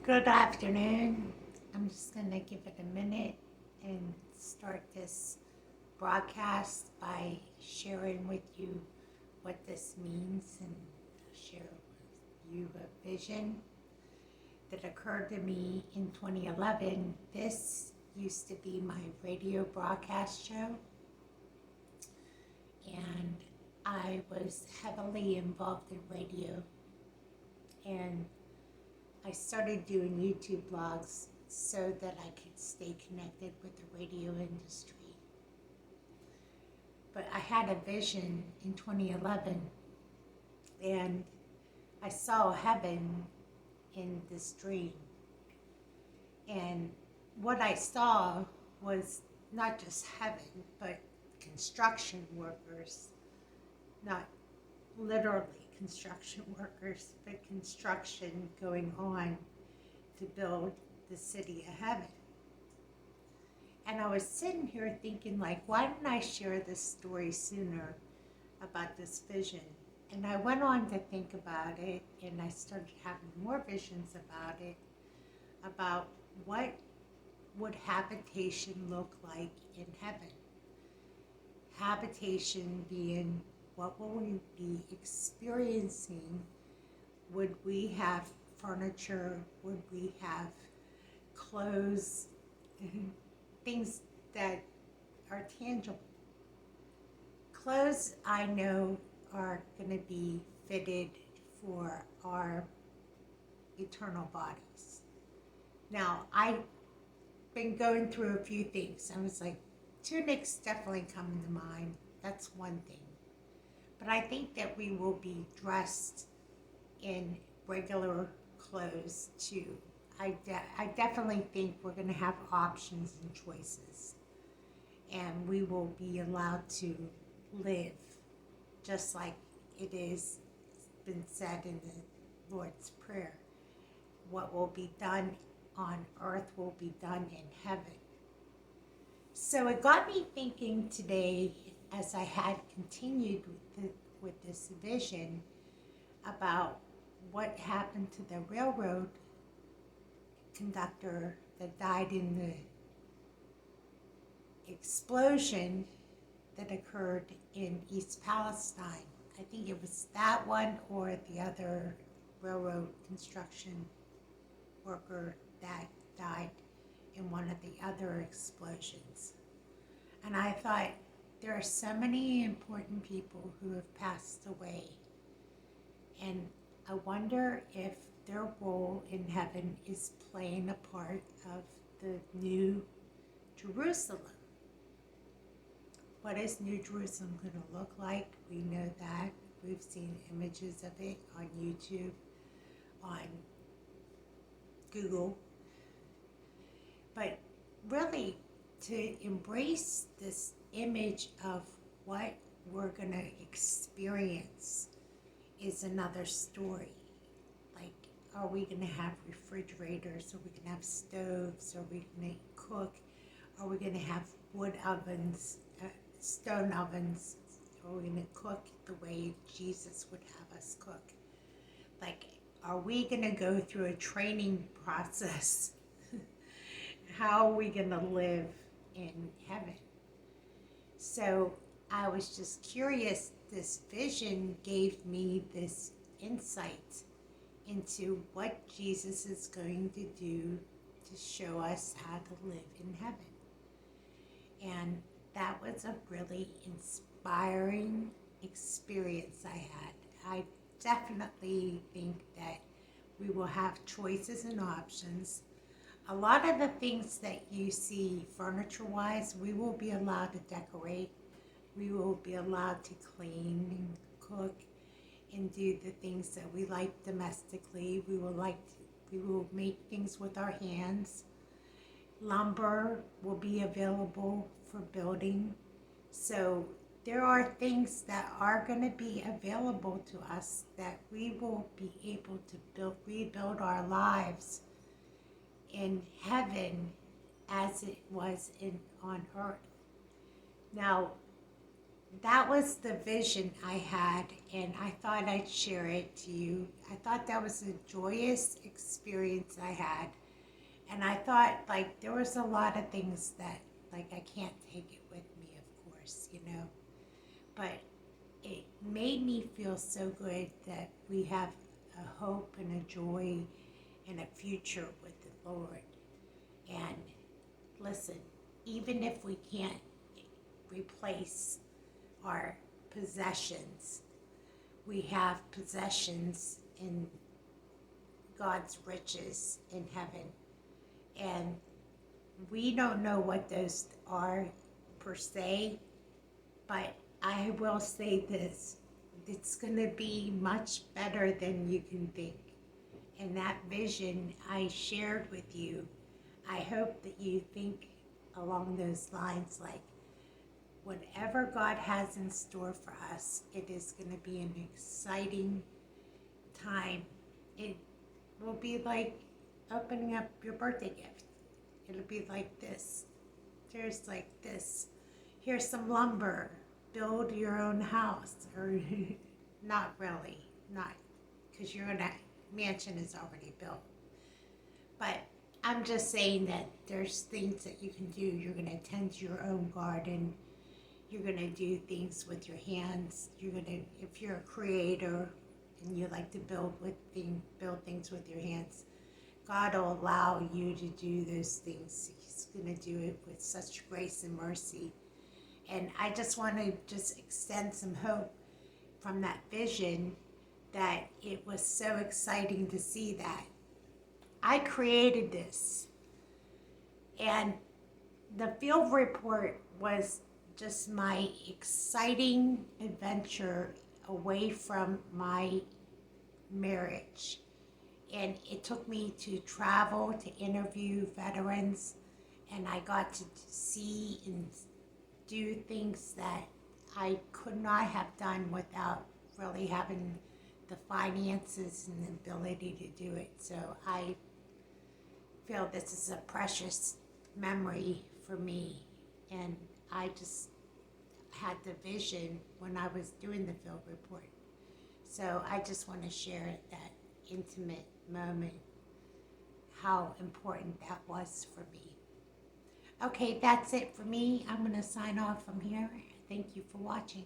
Good afternoon. I'm just going to give it a minute and start this broadcast by sharing with you what this means and share with you a vision that occurred to me in 2011. This used to be my radio broadcast show, and I was heavily involved in radio, and I started doing YouTube blogs so that I could stay connected with the radio industry. But I had a vision in 2011, and I saw heaven in this dream. And what I saw was not just heaven, but construction workers, not literally construction workers, but construction going on to build the city of heaven. And I was sitting here thinking, like, why didn't I share this story sooner about this vision? And I went on to think about it, and I started having more visions about it, about what would habitation look like in heaven. Habitation being, what will we be experiencing? Would we have furniture? Would we have clothes? Things that are tangible. Clothes, I know, are going to be fitted for our eternal bodies. Now, I've been going through a few things. I was like, tunics definitely come to mind. That's one thing. But I think that we will be dressed in regular clothes too. I definitely think we're going to have options and choices. And we will be allowed to live just like it is been said in the Lord's Prayer. What will be done on earth will be done in heaven. So it got me thinking today, as I had continued with this vision, about what happened to the railroad conductor that died in the explosion that occurred in East Palestine. I think it was that one or the other railroad construction worker that died in one of the other explosions. And I thought, there are so many important people who have passed away. And I wonder if their role in heaven is playing a part of the New Jerusalem. What is New Jerusalem going to look like? We know that. We've seen images of it on YouTube, on Google. But really, to embrace this image of what we're going to experience is another story. Like, are we going to have refrigerators? Are we going to have stoves? Are we going to cook? Are we going to have wood ovens, stone ovens? Are we going to cook the way Jesus would have us cook? Like, are we going to go through a training process? How are we going to live in heaven? So I was just curious. This vision gave me this insight into what Jesus is going to do to show us how to live in heaven. And that was a really inspiring experience I had. I definitely think that we will have choices and options. A lot of the things that you see furniture-wise, we will be allowed to decorate. We will be allowed to clean and cook and do the things that we like domestically. We will make things with our hands. Lumber will be available for building. So there are things that are going to be available to us that we will be able to rebuild our lives in heaven as it was on earth. Now, that was the vision I had, and I thought I'd share it to you. I thought that was a joyous experience I had, and I thought like there was a lot of things that like I can't take it with me, of course, but it made me feel so good that we have a hope and a joy and a future with the Lord. And listen, even if we can't replace our possessions, we have possessions in God's riches in heaven. And we don't know what those are per se, but I will say this, it's going to be much better than you can think. And that vision I shared with you, I hope that you think along those lines, like whatever God has in store for us, it is going to be an exciting time. It will be like opening up your birthday gift. It'll be like this. There's like this. Here's some lumber. Build your own house. Or not really. Not because your own mansion is already built. But I'm just saying that there's things that you can do. You're going to tend to your own garden. You're going to do things with your hands. If you're a creator and you like to build things with your hands, God will allow you to do those things. He's going to do it with such grace and mercy. And I just want to just extend some hope from that vision that it was so exciting to see that. I created this. And the field report was just my exciting adventure away from my marriage. And it took me to travel to interview veterans, and I got to see and do things that I could not have done without really having the finances and the ability to do it. So I feel this is a precious memory for me, and I just had the vision when I was doing the field report. So I just want to share that intimate moment, how important that was for me. Okay, that's it for me. I'm going to sign off from here. Thank you for watching.